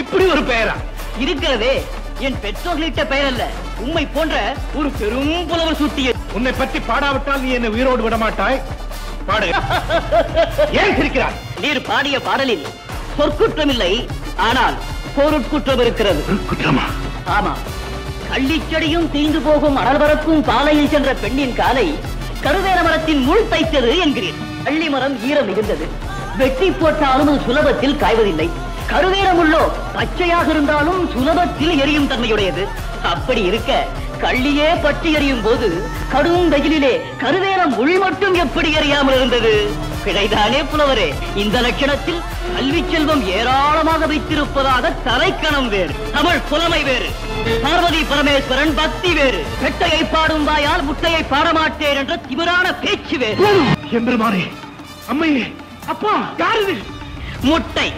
இப்படி ஒரு பெயரா இருக்கிறதே? என் பெற்றோர்களிட்ட பெயர் அல்ல, உம்மை போன்ற ஒரு பெரும் புலவர் சூட்டிய. உன்னை பற்றி பாடாவிட்டால் நீ என்னை உயிரோடு விட மாட்டாய். பாடு. ஏன் சிரிக்கிறாய்? நீர் பாடிய பாடலில் சொற்குற்றம் இல்லை, ஆனால் பொருட்குற்றம் இருக்கிறது. குற்றமா? ஆமா. கள்ளிச்செடியும் தீந்து போகும் அனல் பறக்கும் பாலையில் சென்ற பெண்ணின் காலை கருவேல மரத்தின் முள் தைத்தது என்கிறேன். கள்ளி மரம் ஈரம் மிகுந்தது, வெட்டி போட்டாலும் அது சுலபத்தில் காய்வதில்லை. கருவேலமுள்ளோ பச்சையாக இருந்தாலும் சுலபத்தில் எரியும் தன்மையுடையது. அப்படி இருக்க கள்ளியே பற்றி எரியும் போது கடும் வெயிலிலே கருவேலம் முள் மட்டும் எப்படி எரியாமல் இருந்தது? பிழைதானே புலவரே? இந்த லட்சணத்தில் கல்வி செல்வம் ஏராளமாக வைத்திருப்பதாக தலைக்கணம் வேறு, தமிழ் புலமை வேறு, பார்வதி பரமேஸ்வரன் பக்தி வேறு, பெட்டையை பாடும் வாயால் முட்டையை பாடமாட்டேன் என்ற திமிரான பேச்சு வேறு. எம்பெருமானே, அம்மையே, அப்பா, யாரு? முட்டை